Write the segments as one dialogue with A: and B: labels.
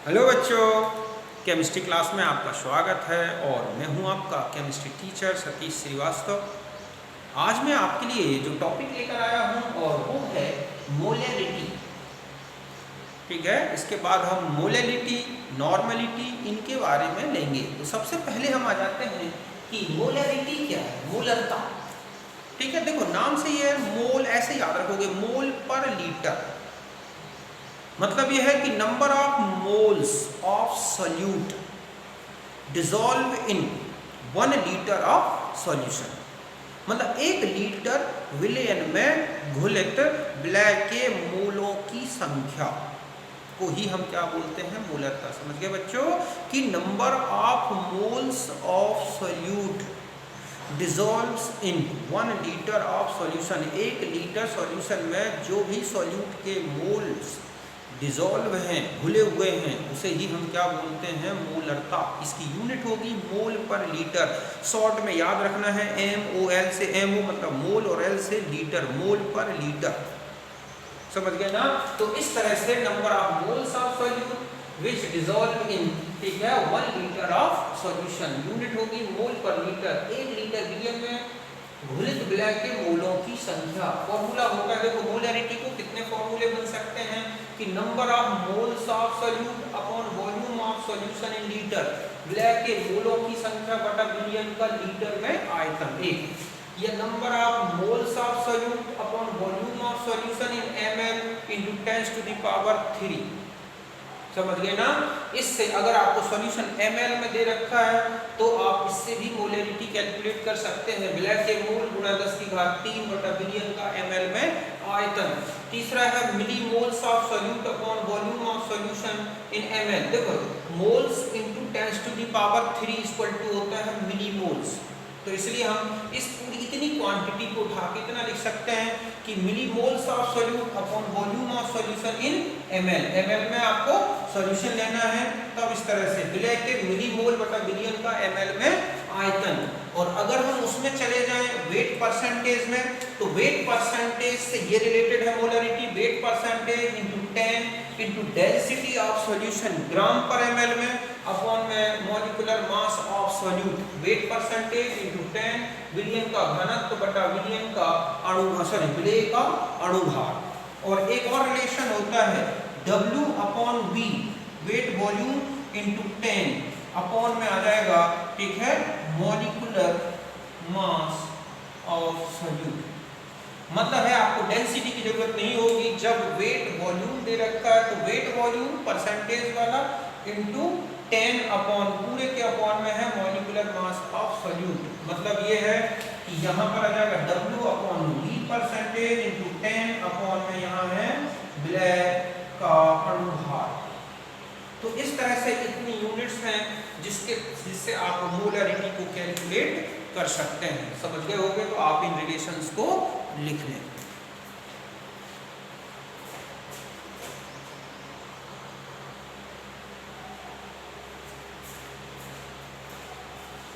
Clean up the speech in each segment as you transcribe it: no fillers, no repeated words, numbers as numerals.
A: Hello बच्चों, chemistry class में आपका स्वागत है और मैं हूं आपका केमिस्ट्री टीचर सतीश श्रीवास्तव। आज मैं आपके लिए जो टॉपिक लेकर आया हूं और वो है मोलैलिटी। ठीक है, इसके बाद हम मोलैलिटी, नॉर्मलिटी इनके बारे में लेंगे। तो सबसे पहले हम आ जाते हैं कि मोलैलिटी क्या है, मोलरता। ठीक है, देखो नाम से ये मोल ऐसे याद रखोगे, मोल पर लीटर। मतलब यह है कि number of moles of solute dissolve in 1 litre of solution. मतलब 1 लीटर विलयन में घुलित विलय के मोलों की संख्या को ही हम क्या बोलते हैं, मोलरता। समझ गए बच्चों कि number of moles of solute dissolves in 1 litre of solution. 1 litre solution में जो भी सॉल्यूट के मोल्स डिसॉल्व हैं, घुले हुए हैं, उसे ही हम क्या बोलते हैं, मोलरता। इसकी यूनिट होगी मोल पर लीटर। शॉर्ट में याद रखना है MOL से, MO मतलब मोल और L से लीटर, मोल पर लीटर। समझ गए ना। तो इस तरह से number of moles of solute which dissolve in, ठीक है, 1 लीटर ऑफ सॉल्यूशन। यूनिट होगी मोल पर लीटर। 1 लीटर विलयन में घुलित विलय के मोलों की संख्या। फॉर्मूला होता है, देखो मोलैरिटी को कितने फॉर्मूले बन सकते हैं कि number of moles of solute upon volume of solution in litre. विलय के मोलों की संख्या बटा विलयन का लीटर में आयतन। एक ये number of moles of solute upon volume of solution in ml into 10⁻³ समझ गए ना। इससे अगर आपको सॉल्यूशन ml में दे रखा है तो आप इससे भी मोलैरिटी कैलकुलेट कर सकते हैं। विलय के मोल गुणा 10⁻³ बटा विलयन का ml में आयतन। तीसरा है millimoles of solute upon volume of solution in ml। देखो मोल्स इंटू 10⁻³ इक्वल टू होता है मिली मोल्स। तो इसलिए हम इस पूरी इतनी क्वांटिटी को उठा के इतना लिख सकते हैं कि millimoles of solute upon volume of solution in ml। ml में आपको सॉल्यूशन लेना है, तब इस तरह से विलय के मिली मोल बटा विलयन का ml में आयतन। और अगर हम उसमें चले जाएं वेट परसेंटेज में, तो वेट परसेंटेज से ये रिलेटेड है molarity. Weight percentage into 10 into density of solution gram per ml में अपॉन में molecular mass of solute. Weight percentage into 10 विलयन का घनत्व बटा विलयन का अणु, सॉरी विलय का अणुभार। और एक और रिलेशन होता है W/V, wait volume into 10 upon में आ जाएगा, ठीक है, मॉलिक्यूलर मास ऑफ सॉल्यूट। मतलब है आपको डेंसिटी की जरूरत नहीं होगी। जब वेट वॉल्यूम दे रखा है तो वेट वॉल्यूम परसेंटेज वाला इंटू 10 अपॉन पूरे के अपॉन में है मॉलिक्यूलर मास ऑफ सॉल्यूट। मतलब ये है कि यहाँ पर आ जाएगा W/V परसेंटेज इंटू 10 अपॉन में यहाँ है विलय का अणुभार। तो इस तरह से इतनी यूनिट्स हैं जिससे आप मोलैरिटी को कैलकुलेट कर सकते हैं। समझ गए होंगे तो आप इन रिलेशंस को लिख लें।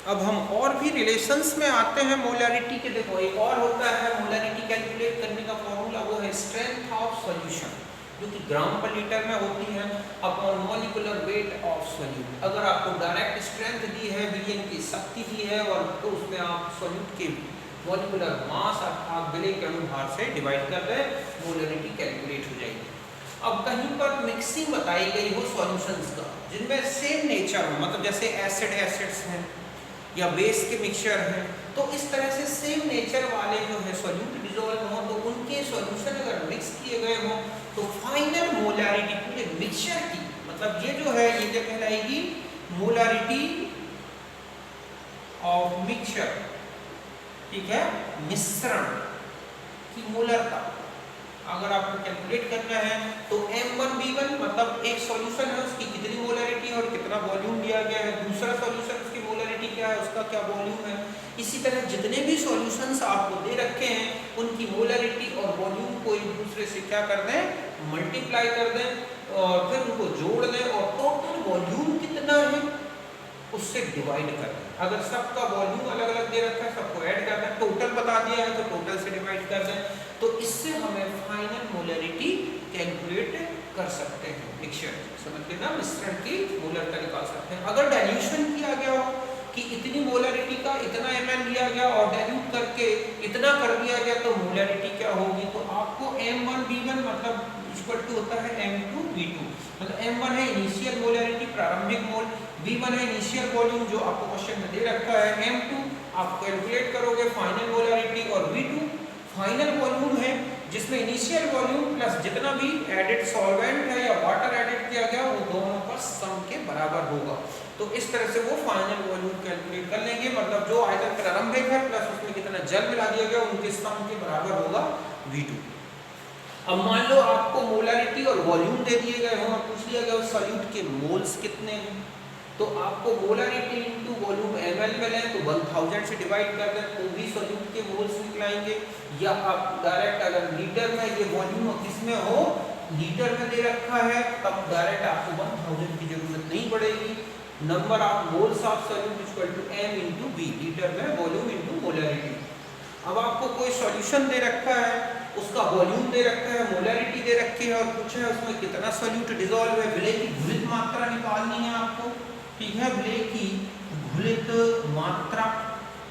A: अब हम और भी रिलेशंस में आते हैं मोलैरिटी के। देखो एक और होता है मोलैरिटी कैलकुलेट करने का फॉर्मूला, वो है स्ट्रेंथ ऑफ सॉल्यूशन, जो कि ग्राम पर लीटर में होती है upon molecular weight of solute. अगर आपको डायरेक्ट स्ट्रेंथ दी है, विलयन की शक्ति दी है, और तो उसमें आप सॉल्यूट के मॉलिक्यूलर मास अर्थात विलय के अणुभार से डिवाइड कर दें, मोलैरिटी कैलकुलेट हो जाएगी। अब कहीं पर मिक्सिंग बताई गई हो सॉल्यूशंस का, जिनमें सेम नेचर हो, मतलब जैसे एसिड्स हैं या बेस के मिक्सचर हैं, तो इस तरह से सेम नेचर वाले जो है सॉल्यूट डिसॉल्व हो, तो उनके सॉल्यूशन अगर मिक्स किए गए हों तो फाइनल मोलैरिटी पूरे मिक्सचर की, मतलब ये जो है ये क्या कहलाएगी, मोलैरिटी ऑफ मिक्सचर, ठीक है, मिश्रण की मोलरता अगर आपको कैलकुलेट करना है तो M1V1 मतलब एक सॉल्यूशन है उसकी कितनी मोलैरिटी है और कितना वॉल्यूम दिया गया है, दूसरा सॉल्यूशन उसकी मोलैरिटी क्या है, उसका क्या वॉल्यूम है। इसी तरह जितने भी सॉल्यूशंस आपको दे रखे हैं उनकी मोलैरिटी और वॉल्यूम को एक दूसरे से क्या कर दें, मल्टीप्लाई कर दें और फिर उनको जोड़ दें और टोटल वॉल्यूम कितना है उससे डिवाइड कर दें। अगर सबका वॉल्यूम अलग अलग दे रखा है सबको ऐड कर दें, टोटल बता दिया है तो टोटल से डिवाइड कर दें, तो इससे हमें फाइनल मोलैरिटी कैलकुलेट कर सकते हैं। मिक्सचर समझ के ना मिश्रण की मोलरता निकाल सकते हैं। अगर डाइल्यूशन किया गया हो कि इतनी मोलरिटी का इतना ml लिया गया और डाइल्यूट करके इतना कर दिया गया तो मोलरिटी क्या होगी, तो आपको M1V1 मतलब इक्वल टू होता है M2V2। मतलब M1 है इनिशियल मोलरिटी प्रारंभिक मोल, V1 है इनिशियल वॉल्यूम जो आपको क्वेश्चन में दे रखा है, M2 आप कैलकुलेट करोगे फाइनल मोलरिटी और V2 फाइनल वॉल्यूम है जिसमें इनिशियल वॉल्यूम प्लस जितना भी एडेड सॉल्वेंट है या वाटर एडेड किया गया वो दोनों का सम के बराबर होगा। तो इस तरह से वो फाइनल वॉल्यूम कैलकुलेट कर लेंगे, मतलब जो आयतन प्रारंभिक है प्लस उसमें कितना जल मिला दिया गया उनके सम के बराबर होगा V2। अब मान लो आपको मोलरिटी और वॉल्यूम दे दिए गए हो और पूछ लिया गया सॉल्यूट के मोल्स कितने हैं, तो आपको मोलरिटी इनटू वॉल्यूम ml में लें तो 1000 से डिवाइड कर दें तो भी सॉल्यूट के मोल्स निकलाएंगे, या आप डायरेक्ट अगर लीटर में ये वॉल्यूम किसमें हो लीटर में दे रखा है तब डायरेक्ट आपको 1000 की जरूरत नहीं पड़ेगी। Number of moles of solute equal to m into v, litre में वॉल्यूम इनटू मोलरिटी। अब आपको कोई सॉल्यूशन दे रखा है, उसका वॉल्यूम दे रखा है, मोलरिटी दे रखी है और पूछा है उसमें कितना सॉल्यूट डिसॉल्व है, विलय की घुलित मात्रा निकालनी है आपको, ठीक है, विलय की घुलित मात्रा।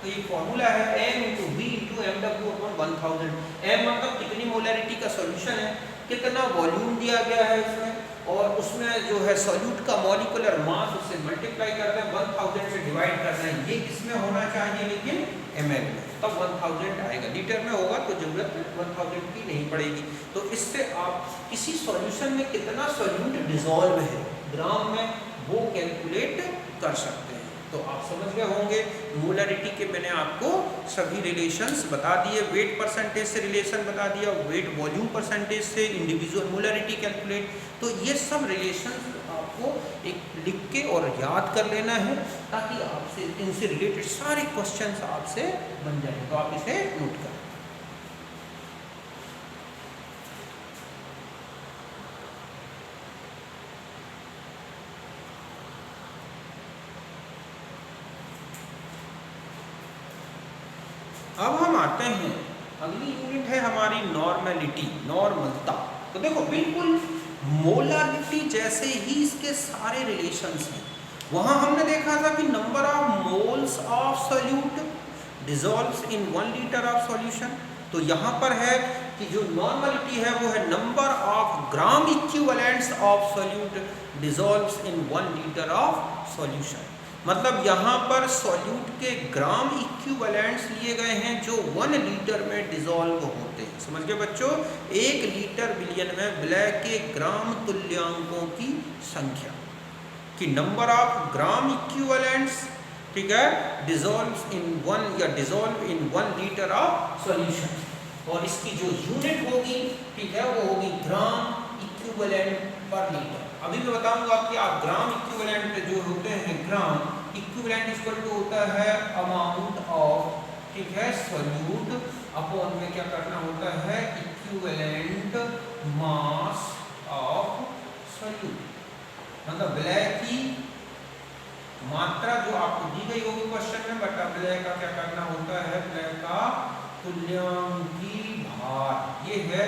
A: तो ये फॉर्मूला है m into v into mw upon 1000। m मतलब कितनी मोलरिटी का सॉल्यूशन है, कितना वॉल्यूम दिया गया है उसमें, और उसमें जो है सॉल्यूट का मॉलिक्यूलर मास उससे मल्टीप्लाई करना है, 1000 से डिवाइड करना है। ये किसमें होना चाहिए लेकिन ml में, तब 1000 आएगा। लीटर में होगा तो जरूरत 1000 की नहीं पड़ेगी। तो इससे आप किसी सॉल्यूशन में कितना सॉल्यूट डिसॉल्व है ग्राम में वो कैलकुलेट कर सकते हैं। तो आप समझ गए होंगे मोलरिटी के मैंने आपको सभी रिलेशंस बता दिए, वेट परसेंटेज से रिलेशन बता दिया, वेट वॉल्यूम परसेंटेज से इंडिविजुअल मोलरिटी कैलकुलेट। तो ये सब रिलेशंस आपको एक लिख के और याद कर लेना है ताकि आपसे इनसे रिलेटेड सारे क्वेश्चंस आपसे बन जाए, तो आप इसे नोट करें। अब हम आते हैं अगली यूनिट है हमारी नॉर्मेलिटी, नॉर्मलता। तो देखो बिल्कुल मोलारिटी जैसे ही इसके सारे रिलेशंस हैं। वहां हमने देखा था कि number of moles of solute dissolves in 1 litre of solution. तो यहाँ पर है कि जो नॉर्मलिटी है वो है number of gram equivalents of solute dissolves in 1 litre of solution. मतलब यहाँ पर सॉल्यूट के ग्राम इक्विवेलेंट्स लिए गए हैं जो 1 लीटर में डिसॉल्व होते हैं। समझ गए बच्चों, 1 लीटर बिलियन में विलय के ग्राम तुल्यांकों की संख्या कि नंबर ऑफ ग्राम इक्विवेलेंट्स, ठीक है, dissolve in 1 litre of solution. और इसकी जो यूनिट होगी, ठीक है, वो होगी ग्राम इक्विवेलेंट पर लीटर। अभी मैं बताऊंगा कि आप ग्राम इक्विवेलेंट जो होते हैं, ग्राम इक्विवेलेंट इक्वल टू होता है अमाउंट ऑफ, ठीक है, सॉल्यूट अपॉन में क्या करना होता है इक्विवेलेंट मास ऑफ सॉल्यूट। मतलब विलय की मात्रा जो आपको दी गई होगी क्वेश्चन में, बटा विलय का क्या करना होता है, विलय का तुल्यांकी भार। ये है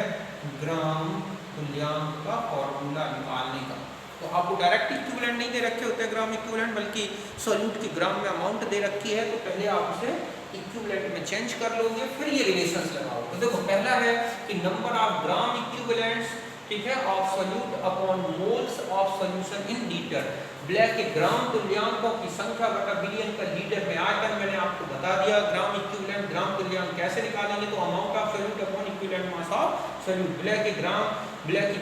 A: ग्राम तुल्यांक का फॉर्मूला निकालने का। तो आपको डायरेक्ट इक्विवेलेंट नहीं दे रखे होते हैं ग्राम इक्विवेलेंट, बल्कि सॉल्यूट की ग्राम में अमाउंट दे रखी है। तो पहले आप उसे इक्विवेलेंट में चेंज कर लोगे, फिर ये रिलेशंस लगाओ। तो देखो पहला है कि नंबर ऑफ ग्राम इक्विवेलेंट्स, ठीक है, of solute upon moles of solution in litre. Black के ग्राम तुल्यांकों की संख्या बटा बिलियन का लीटर में आयतन मैंने आपको बता दिया। ग्राम इक्विवेलेंट ग्राम तुल्यांक कैसे निकालेंगे, तो amount of solute upon equivalent mass of solute. Black की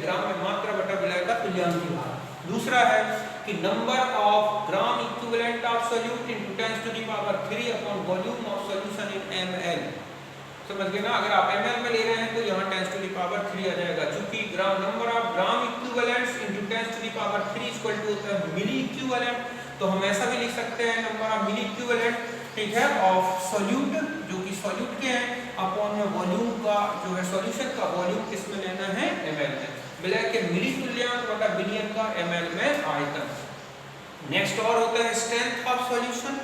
A: ग्राम में मात्रा बटा विलय का तुल्यांक की भार। दूसरा है कि number of gram equivalent of solute in 10⁻³ upon volume of solution in ml। समझ गए ना, अगर आप ml में ले रहे हैं तो यहाँ 10⁻³ आ जाएगा, क्योंकि number of gram equivalents in 10⁻³ equal to होता है मिली इक्विवेलेंट। तो हम ऐसा भी लिख सकते हैं नंबर ऑफ मिली इक्विवेलेंट, ठीक है, ऑफ सॉल्यूट जो कि सॉल्यूट के हैं अपॉन में वॉल्यूम का जो है सॉल्यूशन का वॉल्यूम किसमें लेना है ml में। विलय के मिली तुल्यांक बटा बिलियन का ml में आयतन। नेक्स्ट और होता है strength of solution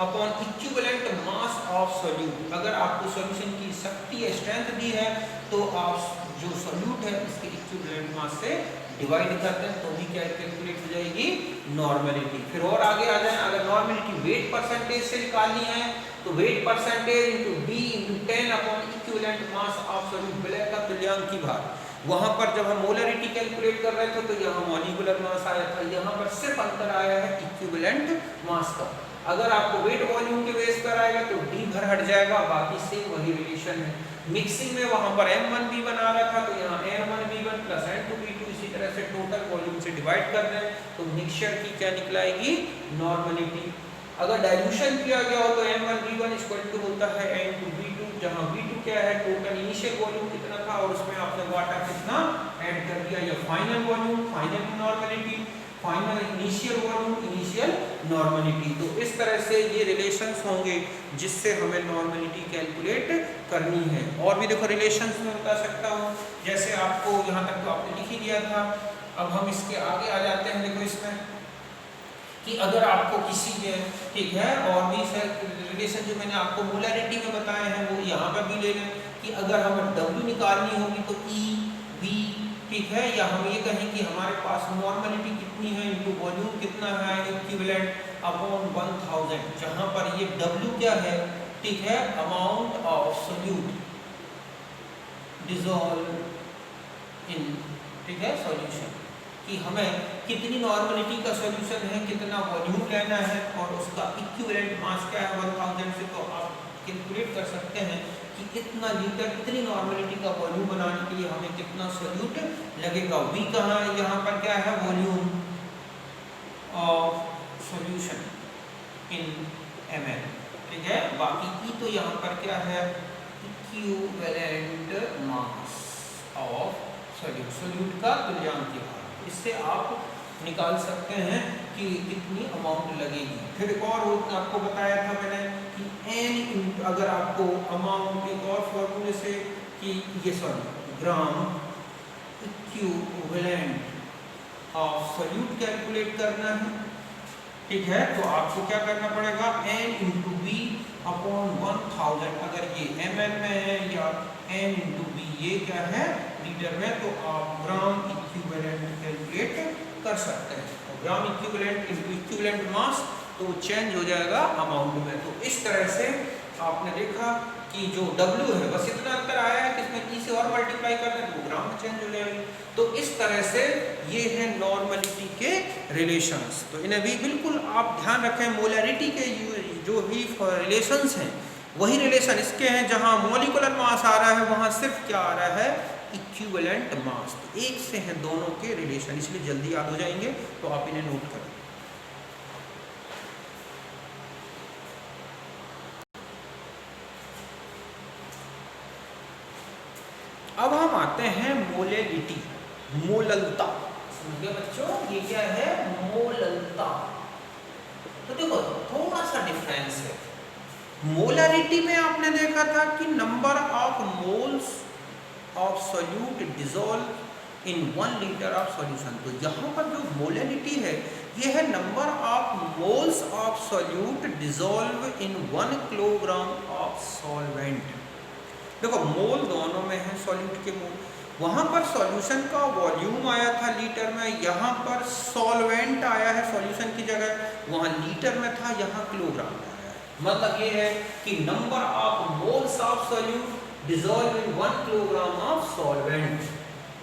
A: upon equivalent mass of solute. अगर आपको सॉल्यूशन की शक्ति या स्ट्रेंथ दी है तो आप जो सॉल्यूट है इसके इक्विवेलेंट मास से डिवाइड करते हैं तो भी क्या कैलकुलेट हो जाएगी नॉर्मेलिटी। फिर और आगे आ जाए, अगर नॉर्मेलिटी वेट परसेंटेज से निकालनी है तो weight percentage into B into 10 upon equivalent mass of solute ब्लैक का तुल्यांकी भार। वहां पर जब हम मोलरिटी कैलकुलेट कर रहे थे तो यहाँ मॉलिक्यूलर मास आया था, यहाँ पर सिर्फ अंतर आया है इक्विवेलेंट मास का। अगर आपको वेट वॉल्यूम के बेस पर आएगा तो डी भर हट जाएगा, बाकी सेम वही रिलेशन है। मिक्सिंग में वहां पर m1v1 आ रहा था तो यहाँ n1v1 प्लस n2v2, इसी तरह से टोटल वॉल्यूम से डिवाइड कर दें तो मिक्सचर की क्या निकलाएगी नॉर्मलिटी। अगर डाइल्यूशन किया गया हो तो m1v1 इक्वल टू होता है n2v2, जहां v2 क्या है टोटल इनिशियल वॉल्यूम कितना था और उसमें आपने वाटर कितना ऐड कर दिया, या final volume final normality, final initial volume initial normality. तो इस तरह से ये रिलेशंस होंगे जिससे हमें नॉर्मलिटी कैलकुलेट करनी है। और भी देखो रिलेशंस में बता सकता हूँ, जैसे आपको यहाँ तक तो आपने लिख ही दिया था। अब हम इसके आगे आ जाते हैं। देखो इसमें कि अगर आपको किसी के ठीक है और भी रिलेशन जो मैंने आपको मोलरिटी में बताए हैं वो यहाँ पर भी ले लें कि अगर हमें W निकालनी होगी तो E V ठीक है, या हम ये कहें कि हमारे पास नॉर्मलिटी कितनी है इनटू वॉल्यूम कितना है इक्विवेलेंट अपॉन 1000, जहां पर ये W क्या है ठीक है amount of solute dissolve in ठीक है सॉल्यूशन, कि हमें कितनी नॉर्मलिटी का सॉल्यूशन है, कितना वॉल्यूम लेना है और उसका इक्विवेलेंट मास क्या है 1000 से। तो आप कैलकुलेट कर सकते हैं कि कितना लीटर कितनी नॉर्मलिटी का वॉल्यूम बनाने के लिए हमें कितना सॉल्यूट लगेगा। V कहाँ है, यहाँ पर क्या है volume of solution in ml ठीक है। बाकी E तो यहाँ पर क्या है equivalent mass of solute, solute का तुल्यांकी भार। इससे आप निकाल सकते हैं कि कितनी अमाउंट लगेगी। फिर एक और आपको बताया था मैंने कि n अगर आपको अमाउंट एक और फॉर्मूले से कि ये gram equivalent of solute calculate करना है ठीक है, तो आपको क्या करना पड़ेगा n इंटू बी अपॉन 1000। अगर ये ml में है या n इंटू बी ये क्या है लीटर में, तो आप ग्राम इक्विवेलेंट कैलकुलेट कर सकते हैं। Gram equivalent into equivalent mass तो चेंज हो जाएगा अमाउंट में। तो इस तरह से आपने देखा कि जो W है बस इतना अंतर आया है कि इसमें E से और मल्टीप्लाई कर दें तो ग्राम में चेंज हो जाएगी। तो इस तरह से ये है नॉर्मलिटी के रिलेशंस। तो इन्हें भी बिल्कुल आप ध्यान रखें, मोलरिटी के जो भी रिलेशंस हैं वही रिलेशन इसके हैं। जहां मॉलिक्यूलर मास आ रहा है वहां सिर्फ क्या आ रहा है इक्विवेलेंट मास। तो एक से हैं दोनों के रिलेशन, इसलिए जल्दी याद हो जाएंगे तो आप इन्हें नोट करें। अब हम आते हैं मोलैलिटी, मोललता। समझिए बच्चों ये क्या है मोललता। तो देखो थोड़ा सा डिफरेंस है। मोलरिटी में आपने देखा था कि number of moles of solute dissolve in 1 litre of solution. तो यहाँ पर जो मोलरिटी है ये है number of moles of solute dissolve in 1 kilogram of solvent. देखो मोल दोनों में है सॉल्यूट के मोल। वहाँ पर सॉल्यूशन का वॉल्यूम आया था लीटर में, यहाँ पर सॉल्वेंट आया है सॉल्यूशन की जगह, वहाँ लीटर में था यहाँ किलोग्राम में आया है। मतलब ये है कि number of moles of solute dissolve in 1 kilogram of solvent.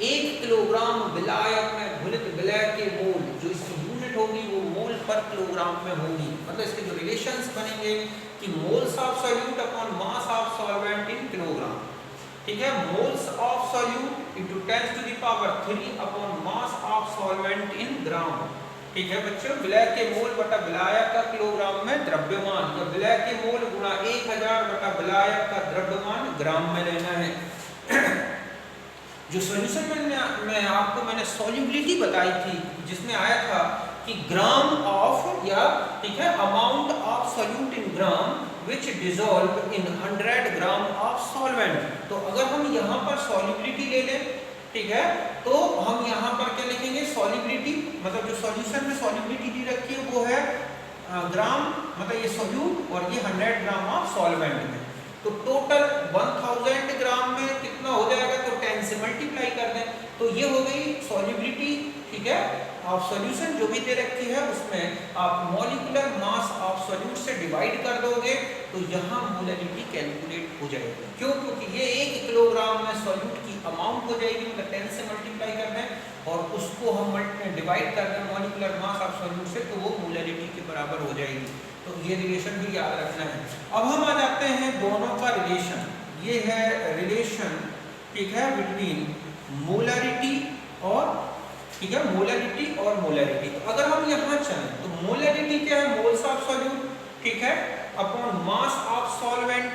A: 1 kilogram विलायक में घुलित विलय के मोल जो इसकी यूनिट होगी वो मोल पर किलोग्राम में होगी। मतलब इसके जो रिलेशंस बनेंगे कि moles of solute upon mass of solvent in kilogram ठीक है। Moles of solute into 10 to the power 3 upon mass of solvent in gram ठीक है बच्चों। विलय के मोल बटा विलायक का किलोग्राम में द्रव्यमान, तो विलय के मोल गुणा 1000 बटा विलायक का द्रव्यमान ग्राम में लेना है। जो सॉल्यूशन में आपको मैंने सॉल्युबिलिटी बताई थी जिसमें आया था कि ग्राम ऑफ या ठीक है amount of solute in gram which dissolve in 100 gram of solvent. तो अगर हम यहाँ पर सॉल्युबिलिटी ले लें ठीक है, तो हम यहाँ पर क्या लिखेंगे सॉल्युबिलिटी, मतलब जो सॉल्यूशन में सॉल्युबिलिटी दी रखी है वो है ग्राम, मतलब ये सॉल्यूट और ये 100 ग्राम ऑफ सॉल्वेंट में। तो टोटल 1000 ग्राम में कितना हो जाएगा, तो 10 से मल्टीप्लाई कर दें तो ये हो गई सॉल्युबिलिटी, ठीक है। आप सॉल्यूशन जो भी दे रखी है उसमें आप मॉलिक्यूलर मास ऑफ सॉल्यूट से डिवाइड कर दोगे तो यहाँ मोलैलिटी कैलकुलेट हो जाएगी। क्यों? क्योंकि ये 1 किलोग्राम में सॉल्यूट की अमाउंट हो जाएगी, मतलब 10 से मल्टीप्लाई कर दें और उसको हम डिवाइड कर दें मॉलिक्यूलर मास ऑफ सॉल्यूट से, तो वो मोलैलिटी के बराबर हो जाएगी। तो ये रिलेशन भी याद रखना है। अब हम आ जाते हैं दोनों का रिलेशन। ये है रिलेशन, ठीक है, बिटवीन मोलैरिटी और, ठीक है, मोलैरिटी और मोलैरिटी। तो अगर हम यहाँ चलें तो मोलैरिटी क्या है? मोल्स ऑफ सॉल्यूट, ठीक है, अपॉन मास ऑफ सॉल्वेंट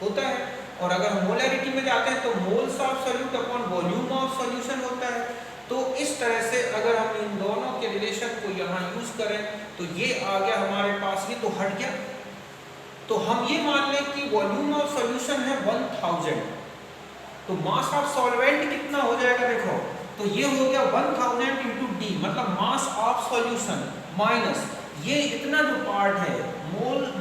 A: होता है। और अगर मोलैरिटी में जाते हैं तो moles of solute upon volume of solution होता है। तो इस तरह से अगर हम इन दोनों के रिलेशन को यहाँ यूज करें तो ये आ गया हमारे पास, ये तो हट गया। तो हम ये मान लें कि वॉल्यूम ऑफ सॉल्यूशन है 1000, तो मास ऑफ सॉल्वेंट कितना हो जाएगा? देखो, तो ये हो गया 1000 इंटू डी, मतलब मास ऑफ सॉल्यूशन माइनस ये इतना जो पार्ट है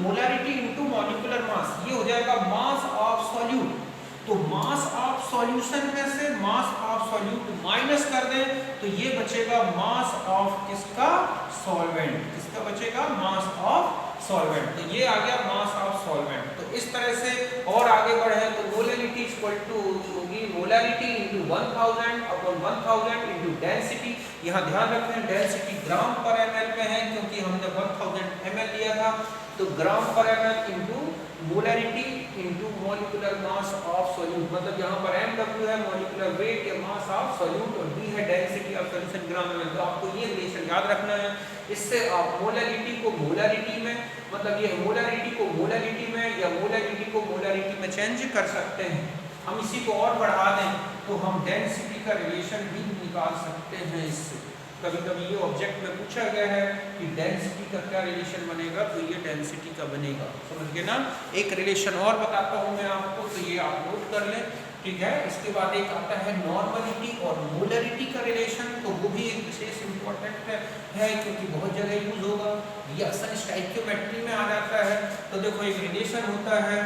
A: मोलैरिटी इंटू मॉलिक्यूलर मास, ये हो जाएगा मास ऑफ सॉल्यूट। तो मास ऑफ सॉल्यूशन में से मास ऑफ सॉल्यूट माइनस कर दें तो ये बचेगा मास ऑफ किसका? सॉल्वेंट। किसका बचेगा? मास ऑफ सॉल्वेंट। तो ये आ गया मास ऑफ सॉल्वेंट। तो इस तरह से और आगे बढ़े तो मोलैलिटी इक्वल टू होगी molarity into 1000 upon 1000 into density. यहाँ ध्यान रखें डेंसिटी ग्राम पर ml में है, क्योंकि हमने 1000 ml लिया था, तो ग्राम per ml into molarity into molecular mass of solute, मतलब यहाँ पर mw है मॉलिक्यूलर वेट या मास ऑफ सॉल्यूट और d है डेंसिटी ऑफ सॉल्यूशन ग्राम में। तो आपको ये रिलेशन याद रखना है। इससे आप मोलैरिटी को मोलैरिटी में, मतलब ये मोलैरिटी को मोलैरिटी में या मोलैरिटी को मोलैरिटी में चेंज कर सकते हैं। हम इसी को और बढ़ा दें तो हम डेंसिटी का रिलेशन भी निकाल सकते हैं इससे। कभी कभी ये ऑब्जेक्ट में पूछा गया है कि डेंसिटी का क्या रिलेशन बनेगा, तो ये डेंसिटी का बनेगा, समझ गए ना। एक रिलेशन और बताता हूँ मैं आपको, तो ये आप नोट कर लें, ठीक है। इसके बाद एक आता है नॉर्मलिटी और मोलैरिटी का रिलेशन, तो वो भी एक विशेष इंपॉर्टेंट है क्योंकि बहुत जगह यूज होगा। ये अक्सर स्टोइकियोमेट्री में आ जाता है। तो देखो एक रिलेशन होता है,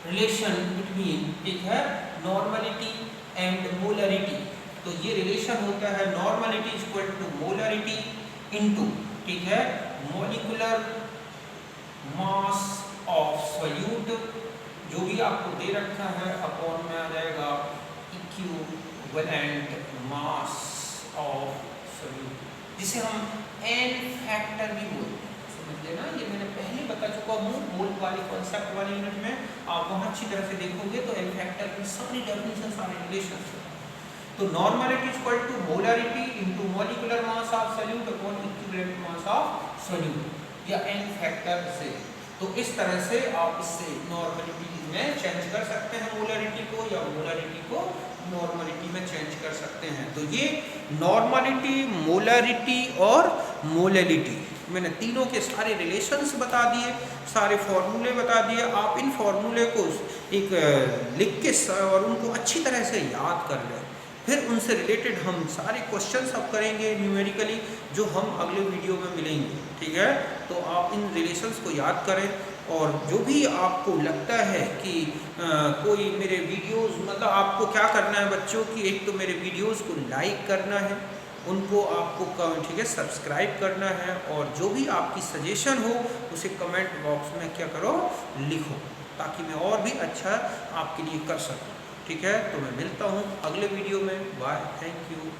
A: रिलेशन बिटवीन, ठीक है, नॉर्मलिटी एंड मोलैरिटी। तो ये रिलेशन होता है normality equal to molarity into, ठीक है, मॉलिक्यूलर मास ऑफ सॉल्यूट, जो भी आपको दे रखा है अपॉन में आ जाएगा इक्विवेलेंट मास ऑफ सॉल्यूट, जिसे हम n फैक्टर भी बोलते हैं, समझ लेना। ये मैंने पहले बता चुका हूँ मोल वाली कॉन्सेप्ट वाली यूनिट में, आप वहाँ अच्छी तरह से देखोगे तो n फैक्टर की सारी डेफिनेशन, सारे रिलेशन। तो normality equal to molarity into molecular mass of solute upon equivalent mass of solute या n फैक्टर से। तो इस तरह से आप इससे नॉर्मलिटी में चेंज कर सकते हैं मोलैरिटी को, या मोलैरिटी को नॉर्मलिटी में चेंज कर सकते हैं। तो ये नॉर्मलिटी, मोलैरिटी और मोलैलिटी, मैंने तीनों के सारे रिलेशंस बता दिए, सारे फॉर्मूले बता दिए। आप इन फॉर्मूले को एक लिख के और उनको अच्छी तरह से याद कर लें, फिर उनसे रिलेटेड हम सारे क्वेश्चंस अब करेंगे न्यूमेरिकली, जो हम अगले वीडियो में मिलेंगे, ठीक है। तो आप इन रिलेशंस को याद करें, और जो भी आपको लगता है कि कोई मेरे वीडियोस, मतलब आपको क्या करना है बच्चों की, एक तो मेरे वीडियोस को लाइक करना है, उनको आपको, ठीक है, सब्सक्राइब करना है, और जो भी आपकी सजेशन हो उसे कमेंट बॉक्स में क्या करो, लिखो, ताकि मैं और भी अच्छा आपके लिए कर सकूँ, ठीक है। तो मैं मिलता हूँ अगले वीडियो में। Bye, thank you.